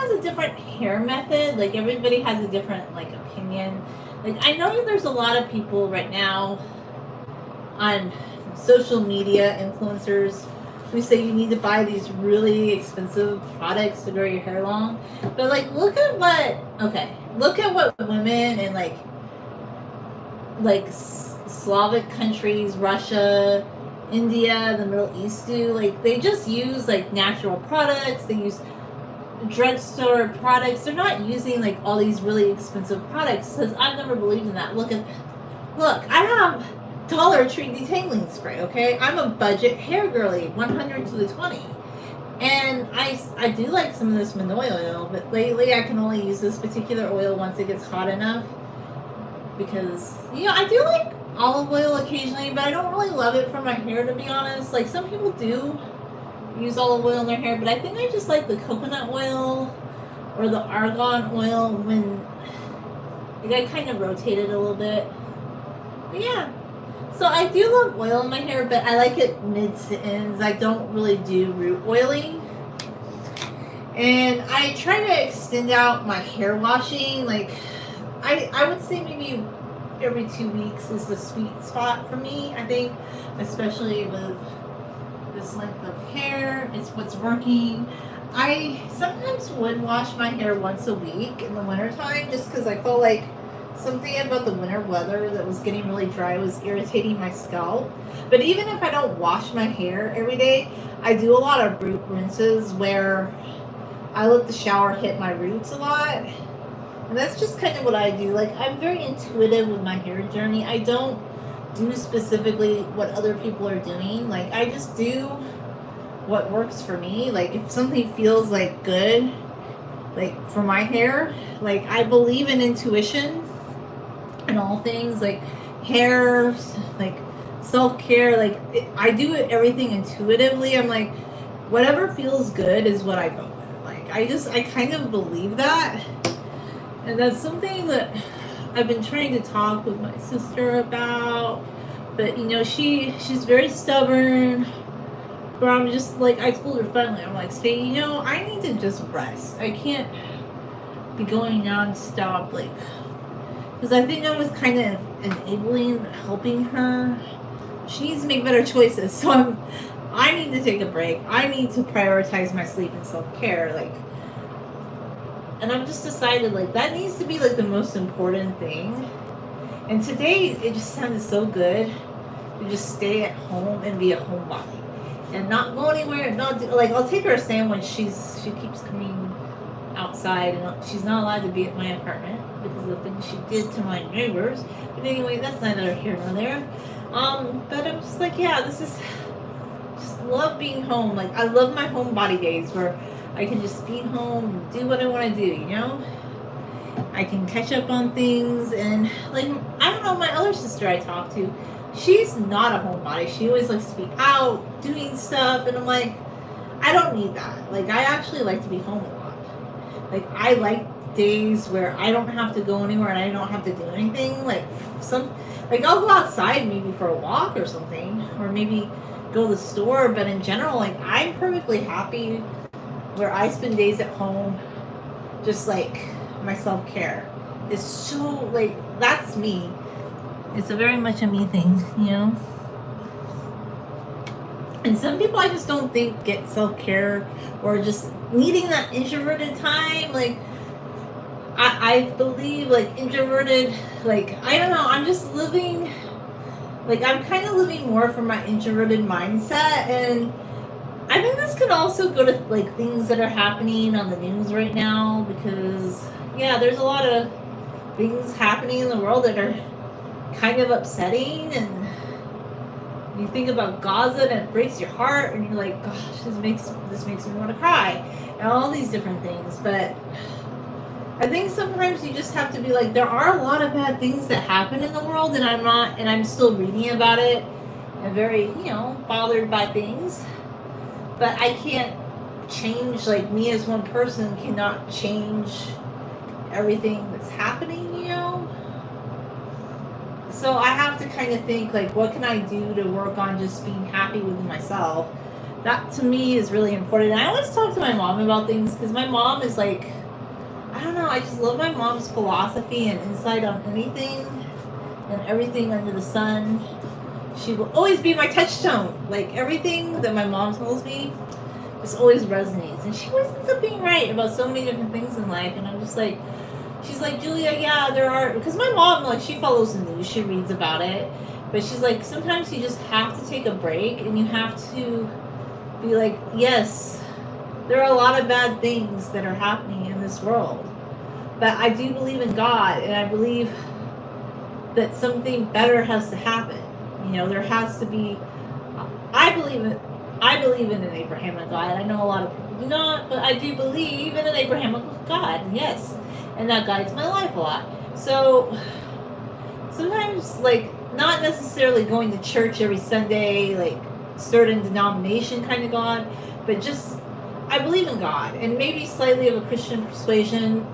has a different hair method. Like everybody has a different like opinion. Like I know there's a lot of people right now on social media influencers who say you need to buy these really expensive products to grow your hair long. But like look at what women in like Slavic countries, Russia, India, the Middle East do. Like they just use like natural products. They use drugstore products. They're not using like all these really expensive products because I've never believed in that. Look, I have Dollar Tree detangling spray. Okay, I'm a budget hair girly, 100 to the 20. And I do like some of this Manoy oil, but lately I can only use this particular oil once it gets hot enough. Because, I do like olive oil occasionally, but I don't really love it for my hair, to be honest. Like, some people do use olive oil in their hair, but I think I just like the coconut oil or the argan oil when I kind of rotate it a little bit. But yeah. So I do love oil in my hair, but I like it mids to ends. I don't really do root oiling. And I try to extend out my hair washing. Like, I would say maybe every 2 weeks is the sweet spot for me, I think. Especially with this length of hair. It's what's working. I sometimes would wash my hair once a week in the wintertime just because I felt like something about the winter weather that was getting really dry was irritating my scalp. But even if I don't wash my hair every day, I do a lot of root rinses where I let the shower hit my roots a lot. And that's just kind of what I do. Like, I'm very intuitive with my hair journey. I don't do specifically what other people are doing. Like, I just do what works for me. Like, if something feels like good, like for my hair, like I believe in intuition and all things like hair, like self-care, like I do everything intuitively. I'm like, whatever feels good is what I go with. Like I kind of believe that, and that's something that I've been trying to talk with my sister about, but she's very stubborn. But I'm just like, I told her finally, I'm like, say, I need to just rest. I can't be going non-stop, like, because I think I was kind of enabling, helping her. She needs to make better choices, so I need to take a break. I need to prioritize my sleep and self-care, like, and I've just decided, like, that needs to be, like, the most important thing. And today, it just sounded so good to just stay at home and be a homebody. And not go anywhere, I'll take her a sandwich. She keeps coming outside, and she's not allowed to be at my apartment because of the things she did to my neighbors. But anyway, that's neither here nor there. But I'm just like, yeah, this is just love being home. Like, I love my homebody days where I can just be home and do what I want to do, I can catch up on things, and like, I don't know, my other sister I talked to, she's not a homebody. She always likes to be out doing stuff, and I'm like, I don't need that. Like, I actually like to be home a lot. Like, I like days where I don't have to go anywhere and I don't have to do anything. Like, I'll go outside maybe for a walk or something, or maybe go to the store. But in general, like, I'm perfectly happy where I spend days at home, just like my self-care is so, like, that's me. It's a very much a me thing, And some people I just don't think get self-care or just needing that introverted time. Like, I believe, like, introverted, like, I don't know, I'm just living, like, I'm kind of living more from my introverted mindset. And I think this could also go to, like, things that are happening on the news right now, because, yeah, there's a lot of things happening in the world that are kind of upsetting, and you think about Gaza and it breaks your heart, and you're like, gosh, this makes me want to cry, and all these different things. But I think sometimes you just have to be like, there are a lot of bad things that happen in the world, and I'm still reading about it and very, bothered by things, but I can't change, like, me as one person cannot change everything that's happening, So I have to kind of think, like, what can I do to work on just being happy with myself? That, to me, is really important. And I always talk to my mom about things, because my mom is, like, don't know, I just love my mom's philosophy and insight on anything and everything under the sun. She will always be my touchstone. Like everything that my mom tells me just always resonates. And she always ends up being right about so many different things in life. And I'm just like, she's like, Julia, yeah, there are, because my mom, like, she follows the news, she reads about it. But she's like, sometimes you just have to take a break and you have to be like, yes, there are a lot of bad things that are happening in this world. But I do believe in God, and I believe that something better has to happen. You know, there has to be. I believe in an Abrahamic God. I know a lot of people do not, but I do believe in an Abrahamic God. Yes, and that guides my life a lot. So sometimes, like, not necessarily going to church every Sunday, like certain denomination kind of God, but just I believe in God, and maybe slightly of a Christian persuasion.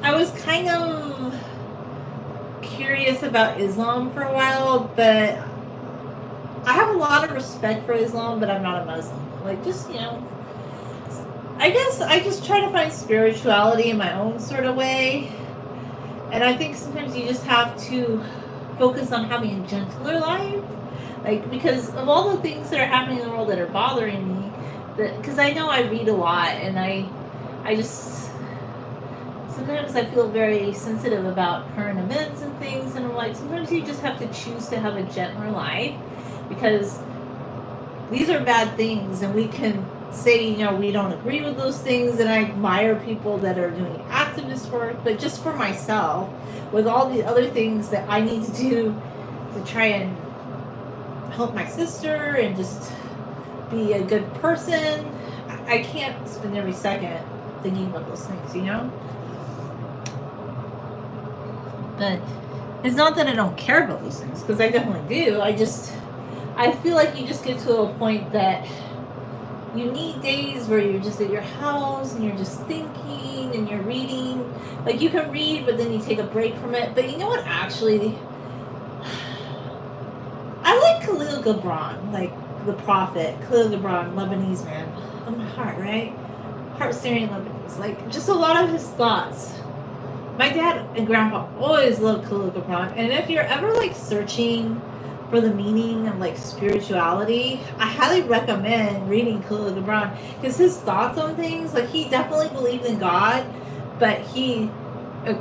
I was kind of curious about Islam for a while, but I have a lot of respect for Islam, but I'm not a Muslim. Like, just, you know, I guess I just try to find spirituality in my own sort of way. And I think sometimes you just have to focus on having a gentler life. Like, because of all the things that are happening in the world that are bothering me, because I know I read a lot, and I just, sometimes I feel very sensitive about current events and things, and I'm like, sometimes you just have to choose to have a gentler life, because these are bad things, and we can say, you know, we don't agree with those things, and I admire people that are doing activist work, but just for myself, with all the other things that I need to do to try and help my sister and just be a good person, I can't spend every second thinking about those things, you know? But it's not that I don't care about those things, because I definitely do. I feel like you just get to a point that you need days where you're just at your house and you're just thinking and you're reading. Like, you can read, but then you take a break from it. But you know what, actually? I like Khalil Gibran, like the prophet, Khalil Gibran, Lebanese man. Oh, my heart, right? Heart Syrian Lebanese. Like, just a lot of his thoughts. My dad and grandpa always loved Khalil Gibran. And if you're ever, like, searching for the meaning of, like, spirituality, I highly recommend reading Khalil Gibran, because his thoughts on things, like, he definitely believed in God, but he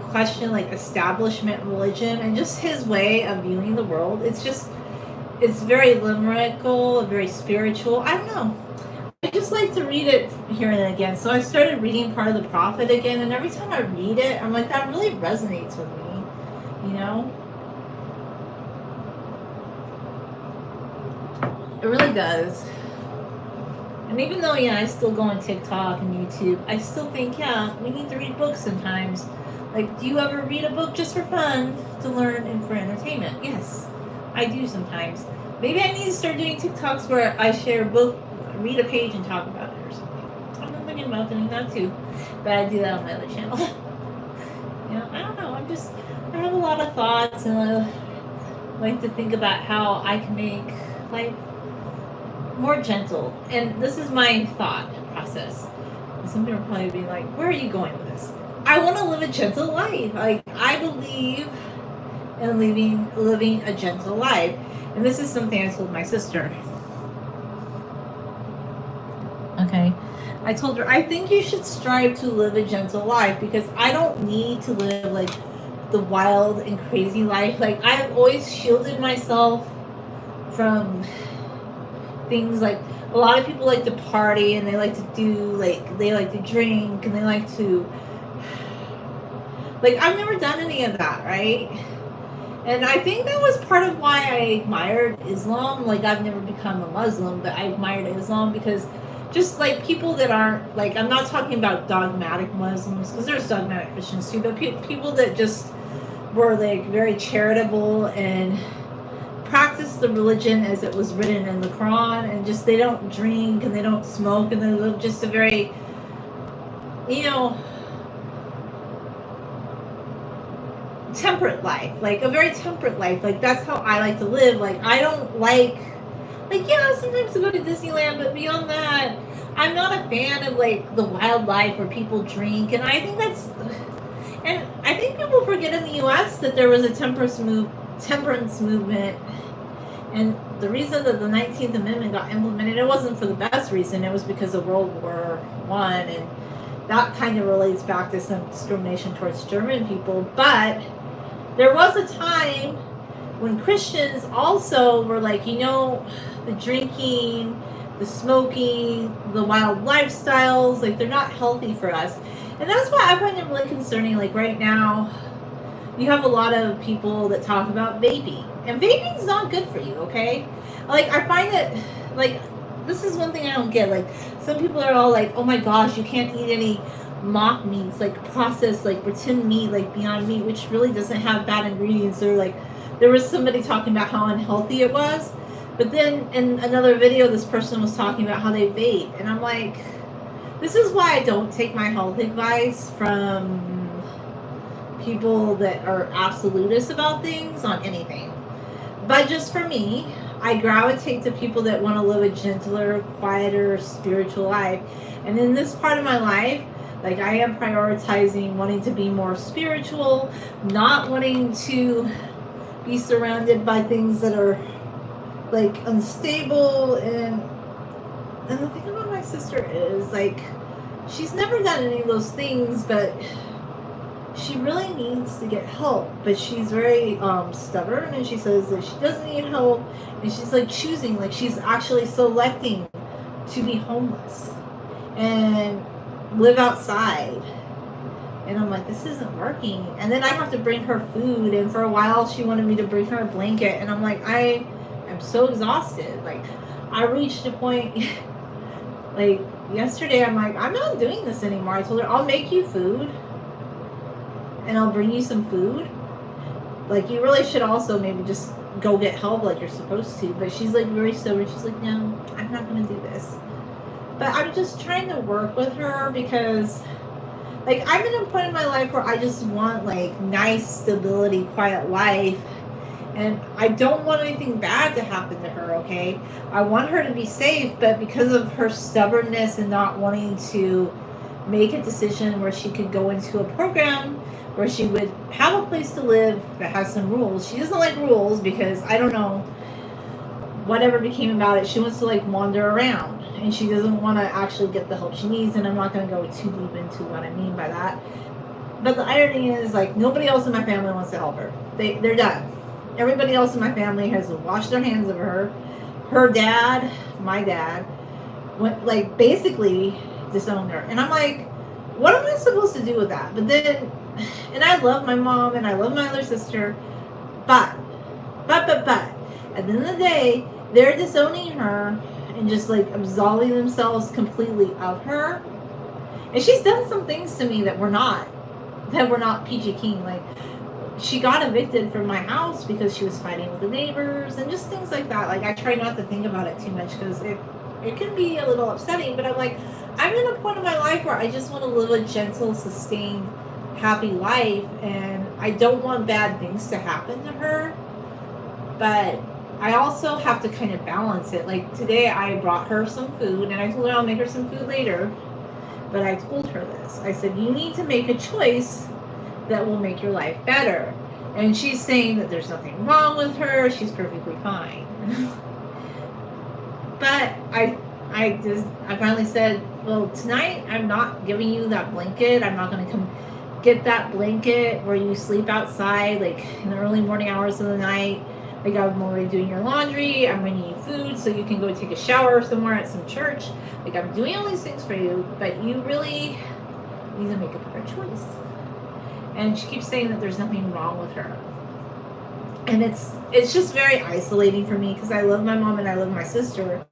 questioned, like, establishment religion, and just his way of viewing the world. It's very limerical, very spiritual. I don't know. I just like to read it here and again. So I started reading Part of the Prophet again, and every time I read it, I'm like, that really resonates with me, you know? It really does. And even though, yeah, I still go on TikTok and YouTube, I still think, yeah, we need to read books sometimes. Like, do you ever read a book just for fun, to learn, and for entertainment? Yes, I do sometimes. Maybe I need to start doing TikToks where I share a book, read a page, and talk about it or something. I'm thinking about doing that too, but I do that on my other channel. You know, I don't know. I have a lot of thoughts, and I like to think about how I can make life more gentle. And this is my thought process. Some people are probably be like, where are you going with this? I want to live a gentle life. Like, I believe in living a gentle life. And this is something I told my sister. Okay. I told her, I think you should strive to live a gentle life, because I don't need to live like the wild and crazy life. Like, I've always shielded myself from things. Like, a lot of people like to party, and they like to drink, and they like to, like, I've never done any of that, right? And I think that was part of why I admired Islam. Like, I've never become a Muslim, but I admired Islam because just, like, people that aren't, like, I'm not talking about dogmatic Muslims, because there's dogmatic Christians too, but people that just were, like, very charitable and practice the religion as it was written in the Quran, and just, they don't drink and they don't smoke, and they live just a very, you know, temperate life, like a very temperate life. Like, that's how I like to live. Like, I don't like, yeah, sometimes to go to Disneyland, but beyond that, I'm not a fan of like the wildlife where people drink, and I think people forget in the U.S. that there was a temperance movement, and the reason that the 19th Amendment got implemented, it wasn't for the best reason. It was because of World War One, and that kind of relates back to some discrimination towards German people. But there was a time when Christians also were like, the drinking, the smoking, the wild lifestyles, like they're not healthy for us. And that's why I find it really concerning. Like right now, you have a lot of people that talk about vaping. And vaping's not good for you, okay? Like I find that, like, this is one thing I don't get. Like some people are all like, oh my gosh, you can't eat any mock meats, like processed, like pretend meat, like Beyond Meat, which really doesn't have bad ingredients. Or like, there was somebody talking about how unhealthy it was. But then in another video, this person was talking about how they vape. And I'm like, this is why I don't take my health advice from people that are absolutists about things on anything. But just for me, I gravitate to people that want to live a gentler, quieter, spiritual life. And in this part of my life, like I am prioritizing wanting to be more spiritual, not wanting to be surrounded by things that are like unstable. And the thing about my sister is like she's never done any of those things, but she really needs to get help. But she's very stubborn, and she says that she doesn't need help, and she's like choosing, like she's actually selecting to be homeless and live outside. And I'm like, this isn't working. And then I have to bring her food, and for a while she wanted me to bring her a blanket, and I'm like, I am so exhausted. Like I reached a point like yesterday, I'm like, I'm not doing this anymore. I told her, I'll make you food and I'll bring you some food. Like you really should also maybe just go get help like you're supposed to. But she's like very stubborn. She's like, no, I'm not going to do this. But I'm just trying to work with her because like I'm in a point in my life where I just want like nice stability, quiet life. And I don't want anything bad to happen to her, okay? I want her to be safe, but because of her stubbornness and not wanting to make a decision where she could go into a program where she would have a place to live that has some rules. She doesn't like rules because, I don't know, whatever became about it, she wants to like wander around. And she doesn't want to actually get the help she needs, and I'm not going to go too deep into what I mean by that. But the irony is, like, nobody else in my family wants to help her. They're done. Everybody else in my family has washed their hands of her. Her dad, my dad, went, like, basically disowned her. And I'm like, what am I supposed to do with that? But then, and I love my mom and I love my other sister, but, at the end of the day, they're disowning her and just, like, absolving themselves completely of her. And she's done some things to me that were not PG King. Like, she got evicted from my house because she was fighting with the neighbors and just things like that. Like, I try not to think about it too much because it can be a little upsetting. But I'm like, I'm in a point in my life where I just want to live a gentle, sustained, happy life. And I don't want bad things to happen to her. But I also have to kind of balance it. Like, today I brought her some food, and I told her I'll make her some food later. But I told her this. I said, you need to make a choice that will make your life better. And she's saying that there's nothing wrong with her. She's perfectly fine. But I finally said, well, tonight I'm not giving you that blanket. I'm not going to come get that blanket where you sleep outside, like in the early morning hours of the night. Like, I'm already doing your laundry. I'm bringing you food so you can go take a shower somewhere at some church. Like, I'm doing all these things for you, but you really need to make a better choice. And she keeps saying that there's nothing wrong with her. And it's just very isolating for me because I love my mom and I love my sister.